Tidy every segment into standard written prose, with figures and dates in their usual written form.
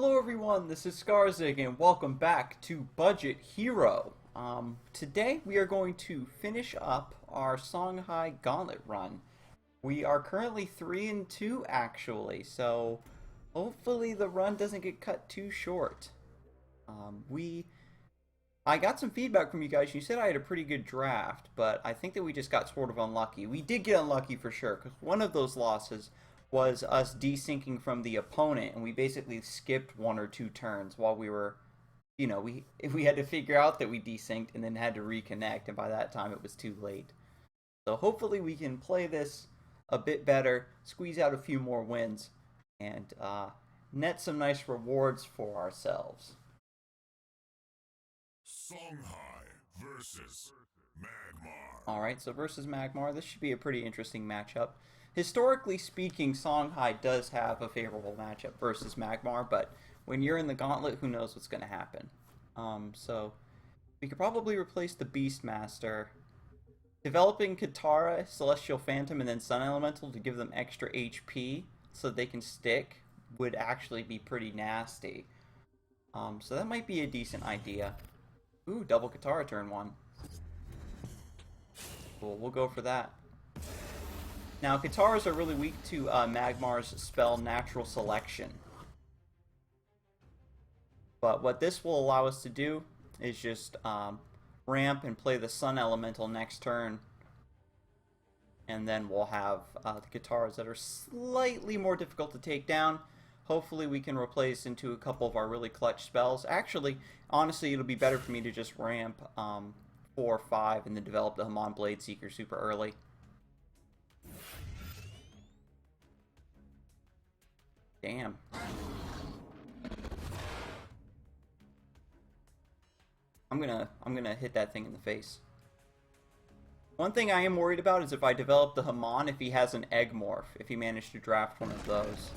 Hello everyone, this is Scarzig and welcome back to Budget Hero. Today we are going to finish up our Songhai Gauntlet run. We are currently 3-2 actually, so hopefully the run doesn't get cut too short. I got some feedback from you guys. You said I had a pretty good draft, but I think that we just got sort of unlucky. We did get unlucky for sure, because one of those losses was us desyncing from the opponent, and we basically skipped 1 or 2 turns while we were, we had to figure out that we desynced and then had to reconnect, and by that time it was too late. So hopefully we can play this a bit better, squeeze out a few more wins, and net some nice rewards for ourselves. Songhai versus Magmar. Alright, so versus Magmar, this should be a pretty interesting matchup. Historically speaking, Songhai does have a favorable matchup versus Magmar, but when you're in the Gauntlet, who knows what's going to happen. So we could probably replace the Beastmaster. Developing Katara, Celestial Phantom, and then Sun Elemental to give them extra HP so they can stick would actually be pretty nasty. So that might be a decent idea. Ooh, double Katara turn 1. Cool, we'll go for that. Now, Kataras are really weak to Magmar's spell Natural Selection. But what this will allow us to do is just ramp and play the Sun Elemental next turn. And then we'll have the Kataras that are slightly more difficult to take down. Hopefully we can replace into a couple of our really clutch spells. Actually, honestly, it'll be better for me to just ramp 4 or 5 and then develop the Haman Blade Seeker super early. Damn. I'm gonna hit that thing in the face. One thing I am worried about is if I develop the Haman, if he has an Egg Morph, if he managed to draft one of those.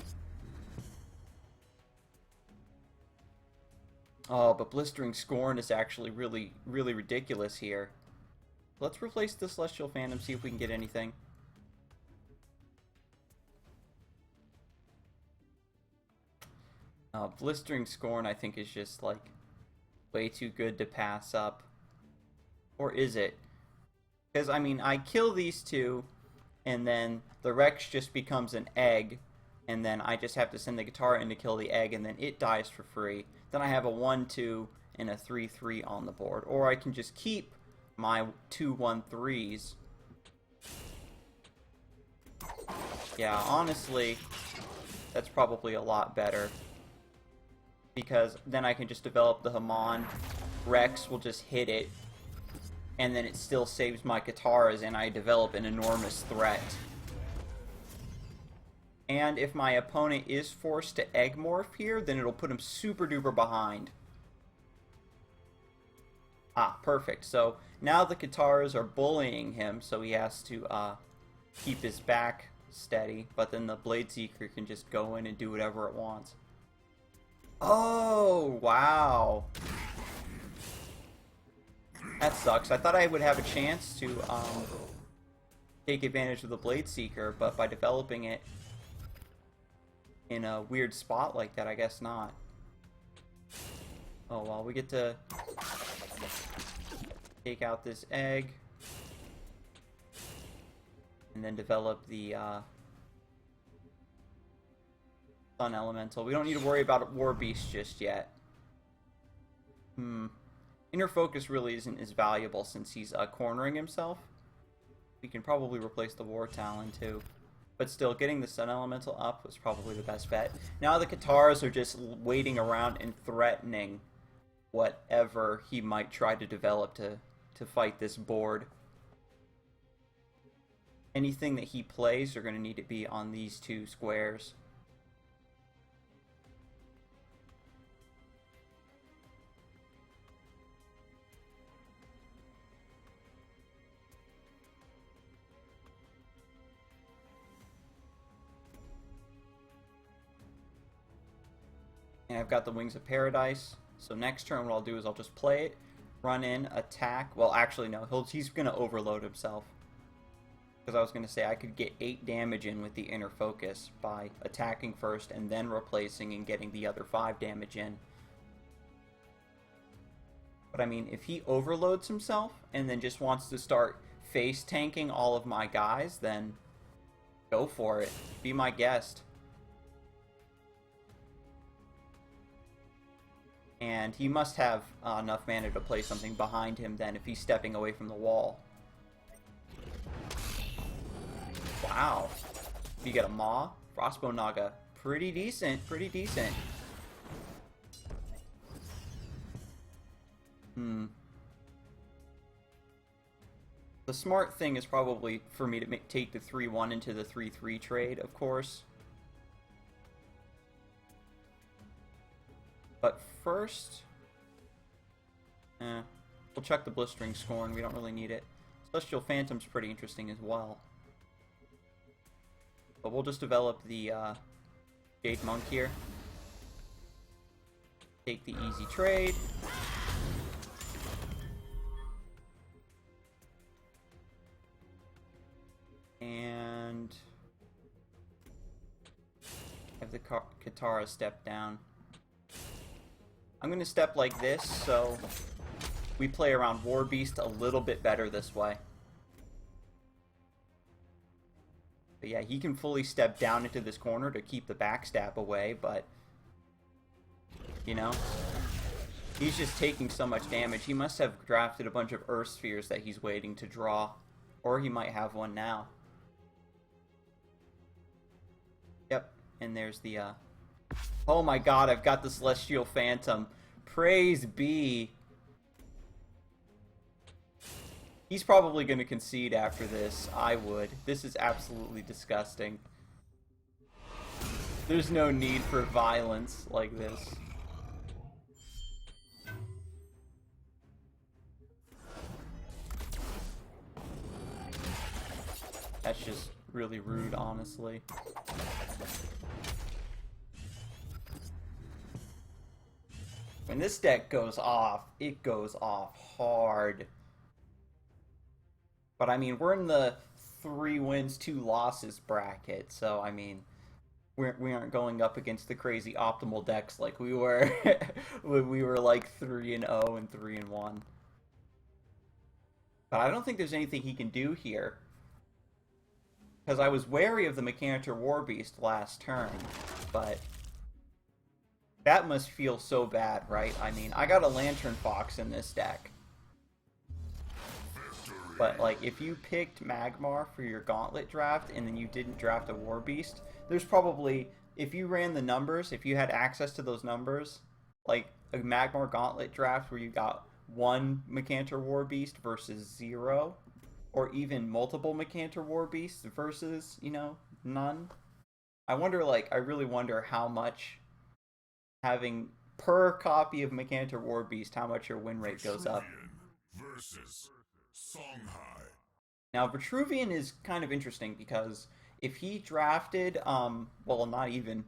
Oh, but Blistering Scorn is actually really ridiculous here. Let's replace the Celestial Phantom, see if we can get anything. Blistering Scorn, I think, is just, like, way too good to pass up. Or is it? Because, I mean, I kill these two, and then the Rex just becomes an egg, and then I just have to send the Katara in to kill the egg, and then it dies for free. Then I have a 1-2 and a 3-3 on the board. Or I can just keep my 2 1-3s. Yeah, honestly, that's probably a lot better. Because then I can just develop the Haman. Rex will just hit it. And then it still saves my Kataras and I develop an enormous threat. And if my opponent is forced to Egg Morph here, then it'll put him super duper behind. Ah, perfect. So now the Kataras are bullying him, so he has to keep his back steady. But then the Blade Seeker can just go in and do whatever it wants. Oh, wow. That sucks. I thought I would have a chance to take advantage of the Blade Seeker, but by developing it in a weird spot like that, I guess not. Oh, well, we get to take out this egg and then develop the Sun Elemental. We don't need to worry about War Beast just yet. Inner Focus really isn't as valuable since he's cornering himself. We can probably replace the War Talon too. But still, getting the Sun Elemental up was probably the best bet. Now the Kataras are just waiting around and threatening whatever he might try to develop to fight this board. Anything that he plays are going to need to be on these 2 squares. And I've got the Wings of Paradise. So next turn what I'll do is I'll just play it, run in, attack. Well, actually no, he's going to overload himself. Because I was going to say I could get 8 damage in with the inner focus by attacking first and then replacing and getting the other 5 damage in. But I mean, if he overloads himself and then just wants to start face tanking all of my guys, then go for it. Be my guest. And he must have enough mana to play something behind him then if he's stepping away from the wall. Wow. You get a Maw, Frostbone Naga. Pretty decent, pretty decent. The smart thing is probably for me to take the 3-1 into the 3-3 trade, of course. But first, we'll check the Blistering Scorn. We don't really need it. Celestial Phantom's pretty interesting as well. But we'll just develop the Jade Monk here. Take the easy trade. And have the Katara step down. I'm going to step like this, so we play around War Beast a little bit better this way. But yeah, he can fully step down into this corner to keep the backstab away, but, you know, he's just taking so much damage. He must have drafted a bunch of Earth Spheres that he's waiting to draw, or he might have one now. Yep, and there's the, oh my god, I've got the Celestial Phantom. Praise be. He's probably going to concede after this. I would. This is absolutely disgusting. There's no need for violence like this. That's just really rude, honestly. When this deck goes off, it goes off hard. But I mean, we're in the 3 wins, 2 losses bracket, so I mean, we aren't going up against the crazy optimal decks like we were when we were like 3-0 and 3-1. But I don't think there's anything he can do here. Because I was wary of the Mechanitor Warbeast last turn, but that must feel so bad, right? I mean, I got a Lantern Fox in this deck. But, like, if you picked Magmar for your Gauntlet draft and then you didn't draft a Warbeast, there's probably, if you ran the numbers, if you had access to those numbers, like a Magmar Gauntlet draft where you got 1 Mechanitor Warbeast versus 0, or even multiple Mechanitor Warbeasts versus, you know, none. I wonder, like, I really wonder how much having per copy of Mechanitor Warbeast, how much your win rate goes up. Versus Songhai. Now, Vitruvian is kind of interesting because if he drafted, well, not even,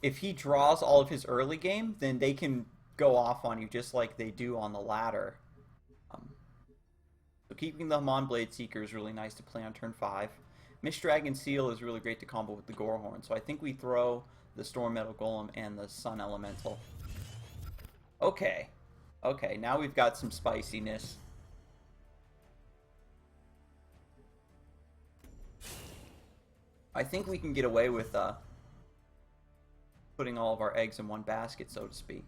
if he draws all of his early game, then they can go off on you just like they do on the ladder. So keeping the Hamon Blade Seeker is really nice to play on turn 5. Mist Dragon Seal is really great to combo with the Gorehorn, so I think we throw the Storm Metal Golem and the Sun Elemental. Okay. Okay, now we've got some spiciness. I think we can get away with putting all of our eggs in one basket, so to speak.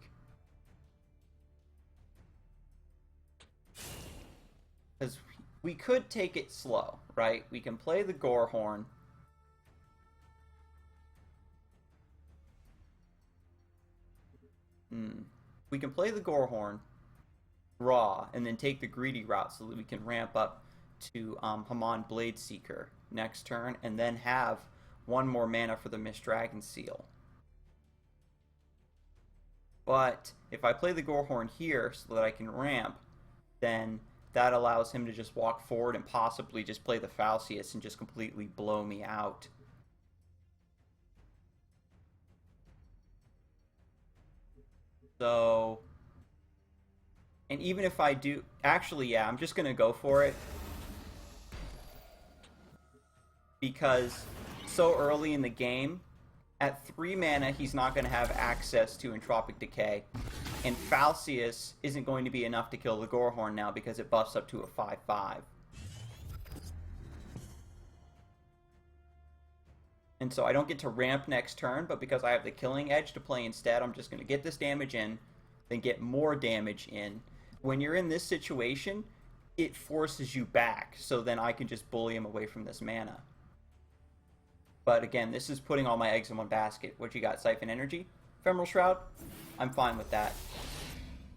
Because we could take it slow, right? We can play the Gorehorn. We can play the Gorehorn raw and then take the greedy route so that we can ramp up to Hamon Blade Seeker next turn and then have 1 more mana for the Mist Dragon Seal. But if I play the Gorehorn here so that I can ramp, then that allows him to just walk forward and possibly just play the Falcius and just completely blow me out. So, and even if I do, actually, yeah, I'm just going to go for it. because so early in the game, at 3 mana, he's not going to have access to Entropic Decay. And Falcius isn't going to be enough to kill the Gorehorn now because it buffs up to a 5/5. And so I don't get to ramp next turn, but because I have the Killing Edge to play instead, I'm just going to get this damage in, then get more damage in. When you're in this situation, it forces you back, so then I can just bully him away from this mana. But again, this is putting all my eggs in one basket. What you got? Siphon Energy? Ephemeral Shroud? I'm fine with that.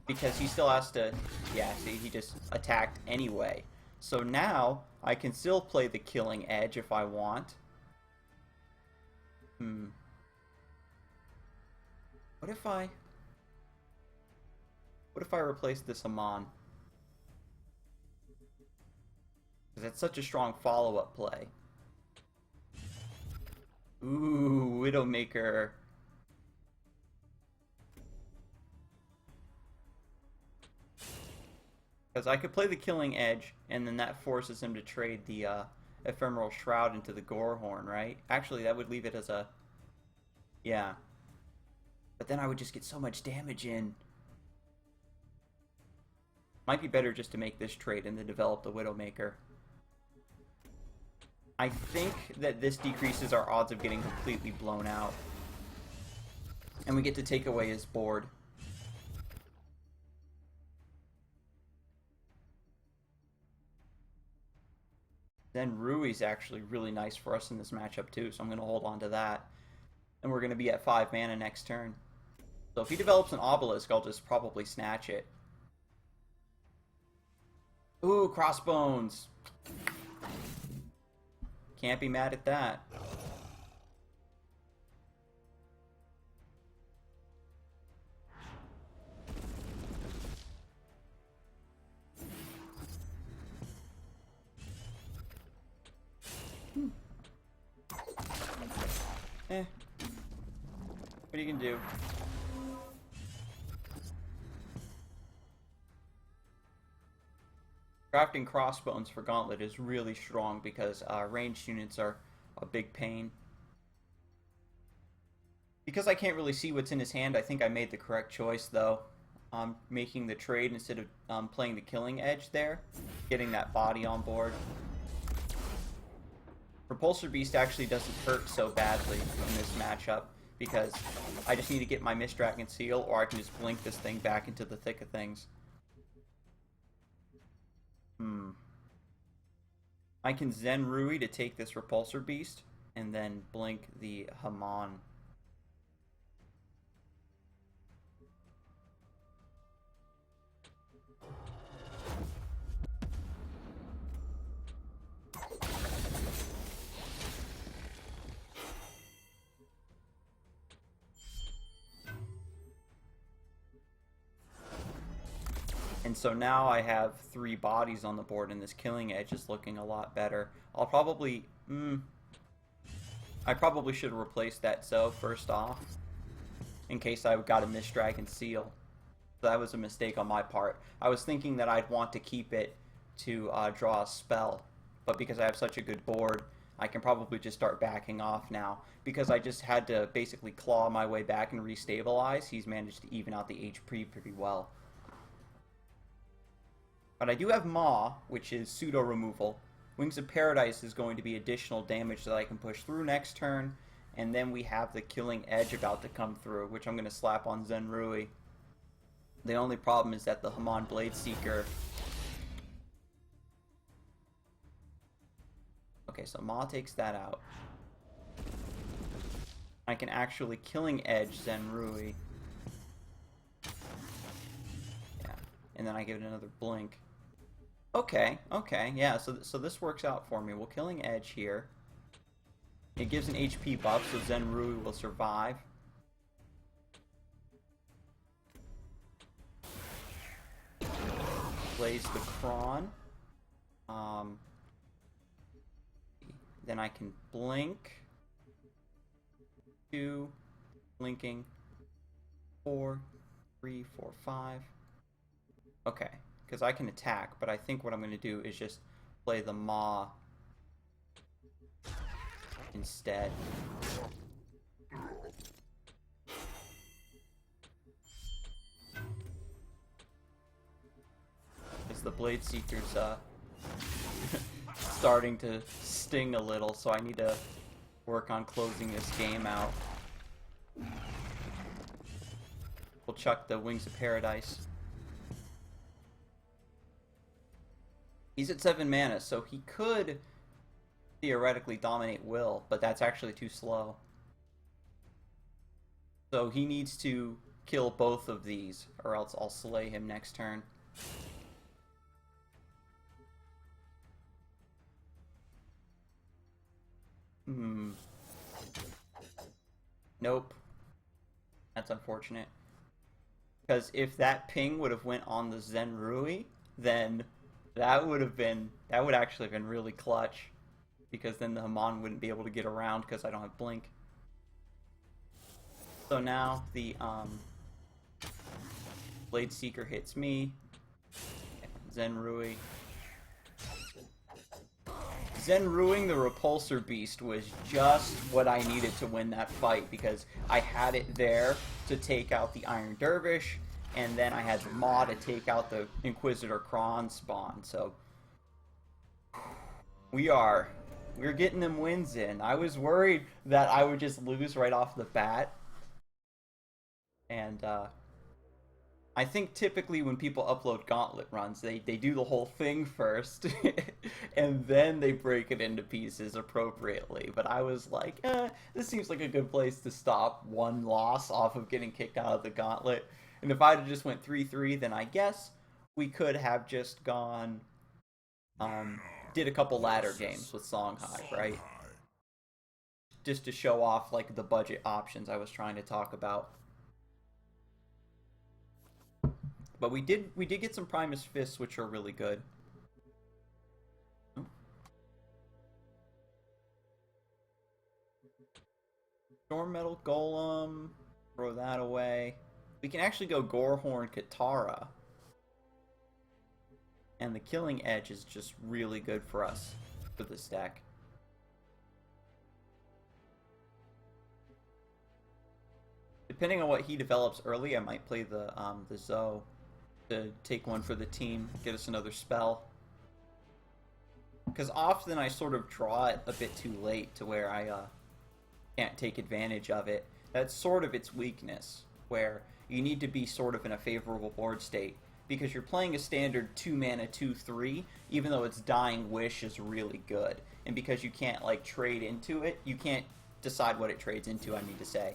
Because he still has to... Yeah, see, he just attacked anyway. So now, I can still play the Killing Edge if I want. What if I replace this Hamon? Because it's such a strong follow-up play. Ooh, Widowmaker. Because I could play the Killing Edge, and then that forces him to trade the Ephemeral Shroud into the Gorehorn, right? Actually, that would leave it as a... Yeah. But then I would just get so much damage in. Might be better just to make this trade and then develop the Widowmaker. I think that this decreases our odds of getting completely blown out. And we get to take away his board. Then Rui's actually really nice for us in this matchup too, so I'm going to hold on to that. And we're going to be at 5 mana next turn. So if he develops an Obelisk, I'll just probably snatch it. Ooh, Crossbones! Can't be mad at that. What are you gonna do? Crafting Crossbones for Gauntlet is really strong because ranged units are a big pain. Because I can't really see what's in his hand, I think I made the correct choice though. Making the trade instead of playing the Killing Edge there. Getting that body on board. Repulsor Beast actually doesn't hurt so badly in this matchup because I just need to get my Mist Dragon Seal or I can just blink this thing back into the thick of things. I can Zen Rui to take this Repulsor Beast and then blink the Hamon. And so now I have 3 bodies on the board and this Killing Edge is looking a lot better. I'll probably... I probably should have replaced that So first off. In case I got a Mist Dragon Seal. So that was a mistake on my part. I was thinking that I'd want to keep it to draw a spell. But because I have such a good board, I can probably just start backing off now. Because I just had to basically claw my way back and restabilize, he's managed to even out the HP pretty well. But I do have Maw, which is pseudo removal. Wings of Paradise is going to be additional damage that I can push through next turn. And then we have the Killing Edge about to come through, which I'm going to slap on Zen Rui. The only problem is that the Hamon Blade Seeker... Okay, so Maw takes that out. I can actually Killing Edge Zen Rui. Yeah, and then I give it another blink. Okay, yeah, so this works out for me. We'll Killing Edge here. It gives an HP buff, so Zen Rui will survive. Plays the Kron. Then I can blink. 2, blinking. 4, 3, 4, 5. Okay. Because I can attack, but I think what I'm going to do is just play the Maw. instead. Because the Blade Seeker's starting to sting a little, so I need to work on closing this game out. We'll chuck the Wings of Paradise. He's at 7 mana, so he could theoretically dominate Will, but that's actually too slow. So he needs to kill both of these, or else I'll slay him next turn. Nope. That's unfortunate. Because if that ping would have went on the Zenrui, then that would actually have been really clutch. Because then the Hamon wouldn't be able to get around because I don't have Blink. So now the Blade Seeker hits me. Zenrui. Zenruing the Repulsor Beast was just what I needed to win that fight, because I had it there to take out the Iron Dervish, and then I had the Maw to take out the Inquisitor Kron spawn, so we're getting them wins in. I was worried that I would just lose right off the bat, and I think typically when people upload Gauntlet runs, they do the whole thing first, and then they break it into pieces appropriately. But I was like, this seems like a good place to stop one loss off of getting kicked out of the Gauntlet. And if I had just went 3-3, then I guess we could have just gone, did a couple ladder games with Songhai, right? Just to show off like the budget options I was trying to talk about. But we did get some Primus Fists, which are really good. Storm Metal Golem, throw that away. We can actually go Gorehorn Katara. And the Killing Edge is just really good for us for this deck. Depending on what he develops early, I might play the Zoe to take one for the team, get us another spell. Because often I sort of draw it a bit too late to where I can't take advantage of it. That's sort of its weakness, where you need to be sort of in a favorable board state. Because you're playing a standard 2-mana 2/3, even though its Dying Wish is really good. And because you can't like trade into it, you can't decide what it trades into, I need to say.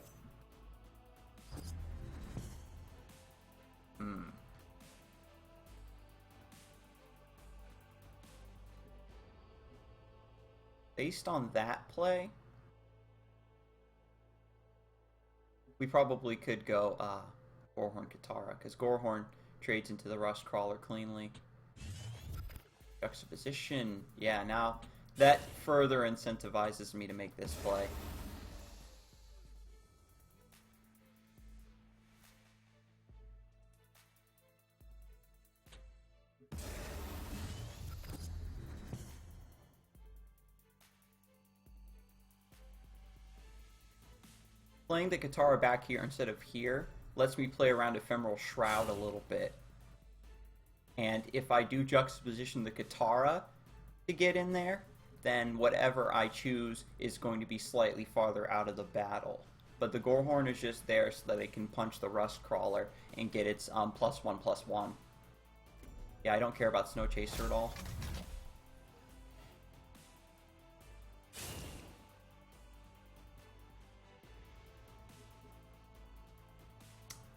Based on that play, we probably could go Gorehorn Katara, because Gorehorn trades into the Rust Crawler cleanly. Juxtaposition, yeah, now that further incentivizes me to make this play. Playing the Katara back here instead of here lets me play around Ephemeral Shroud a little bit. And if I do juxtaposition the Katara to get in there, then whatever I choose is going to be slightly farther out of the battle. But the Gorehorn is just there so that it can punch the Rust Crawler and get its +1/+1. Yeah, I don't care about Snow Chaser at all.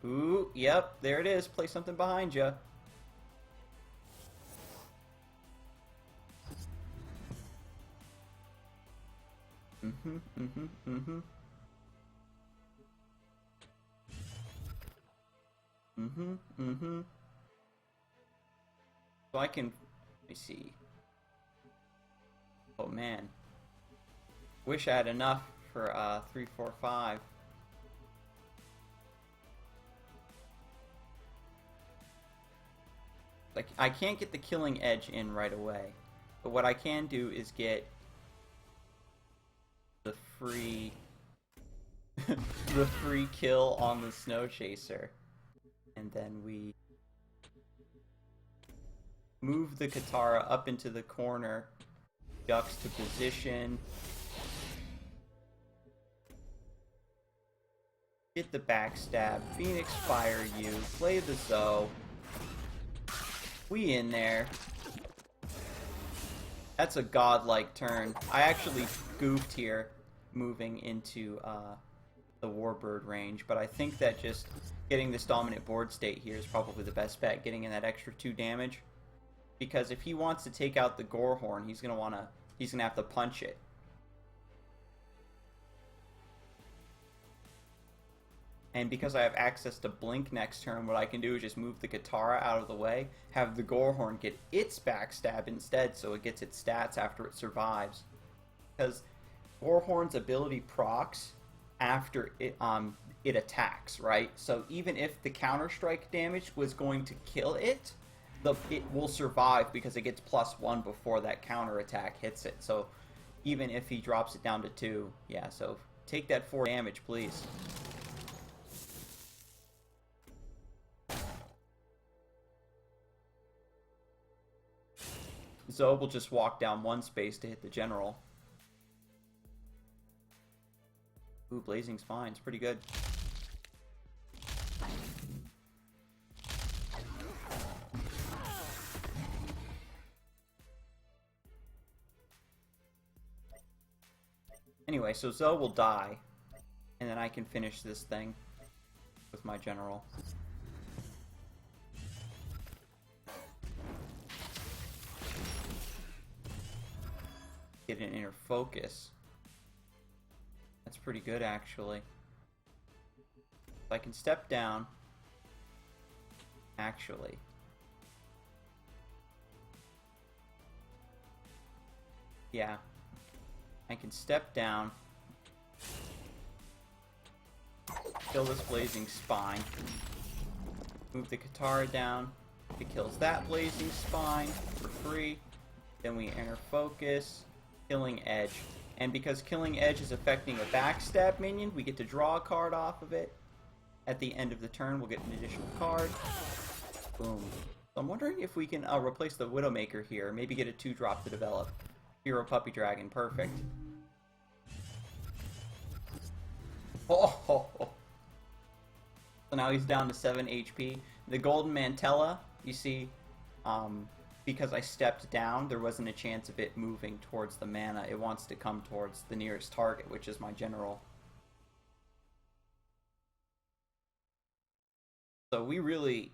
Ooh, yep, there it is. Play something behind you. So I can, let me see. Oh man. Wish I had enough for 3, 4, 5. Like, I can't get the Killing Edge in right away, but what I can do is get the free the free kill on the Snow Chaser. And then we move the Katara up into the corner, juxtaposition, get the backstab, Phoenix Fire you, play the Zoe, we in there. That's a godlike turn. I actually goofed here, moving into the Warbird range, but I think that just getting this dominant board state here is probably the best bet, getting in that extra 2 damage. Because if he wants to take out the Gorehorn, he's gonna have to punch it. And because I have access to Blink next turn, what I can do is just move the Katara out of the way, have the Gorehorn get its backstab instead, so it gets its stats after it survives. Because Gorehorn's ability procs after it attacks, right? So even if the counter-strike damage was going to kill it, it will survive because it gets +1 before that counter attack hits it. So even if he drops it down to 2, yeah, so take that 4 damage, please. Zoe will just walk down 1 space to hit the general. Ooh, Blazing Spine's pretty good. Anyway, so Zoe will die, and then I can finish this thing with my general. Get an inner focus. That's pretty good, actually. If I can step down, actually. Yeah. I can step down, kill this Blazing Spine, move the Katara down, it kills that Blazing Spine for free, then we enter focus, Killing Edge, and because Killing Edge is affecting a backstab minion, we get to draw a card off of it. At the end of the turn, we'll get an additional card. Boom. So I'm wondering if we can replace the Widowmaker here, maybe get a 2-drop to develop. Hero Puppy Dragon, perfect. Oh. So now he's down to 7 HP. The Golden Mantella, you see, because I stepped down, there wasn't a chance of it moving towards the mana. It wants to come towards the nearest target, which is my general. So we really,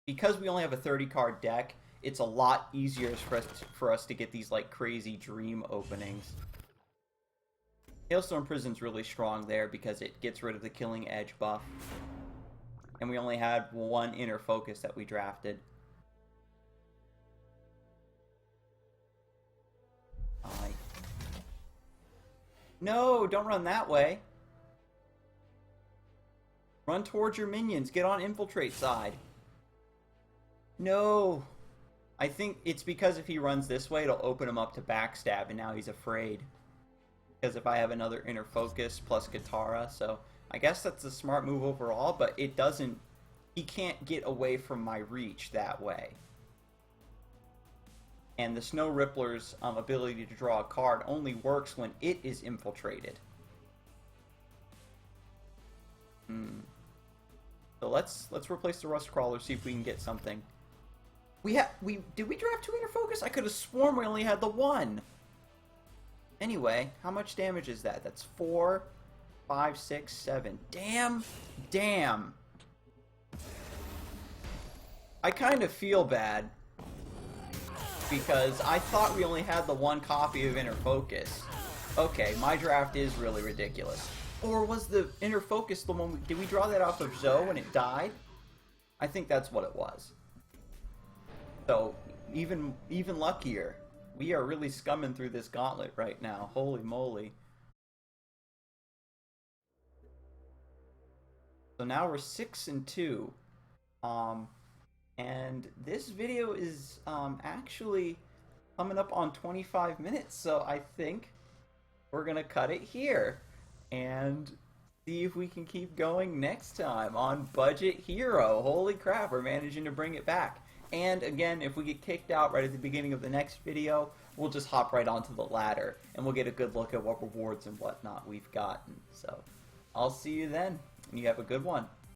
because we only have a 30-card deck, it's a lot easier for us to get these like crazy dream openings. Hailstone Prison's really strong there because it gets rid of the Killing Edge buff. And we only had 1 inner focus that we drafted. No, don't run that way. Run towards your minions. Get on Infiltrate side. No. I think it's because if he runs this way, it'll open him up to backstab, and now he's afraid. Because if I have another inner focus plus Katara, so I guess that's a smart move overall, but it doesn't... He can't get away from my reach that way. And the Snow Rippler's ability to draw a card only works when it is infiltrated. So let's replace the Rust Crawler, see if we can get something. Did we draft 2 inner focus? I could have sworn we only had the 1. Anyway, how much damage is that? That's 4, 5, 6, 7. Damn. I kind of feel bad. Because I thought we only had the 1 copy of Inner Focus. Okay, my draft is really ridiculous. Or was the Inner Focus the one... Did we draw that off of Zoe when it died? I think that's what it was. So, even luckier. We are really scumming through this gauntlet right now. Holy moly. So now we're 6-2. And this video is actually coming up on 25 minutes, so I think we're going to cut it here and see if we can keep going next time on Budget Hero. Holy crap, we're managing to bring it back. And again, if we get kicked out right at the beginning of the next video, we'll just hop right onto the ladder and we'll get a good look at what rewards and whatnot we've gotten. So I'll see you then, and you have a good one.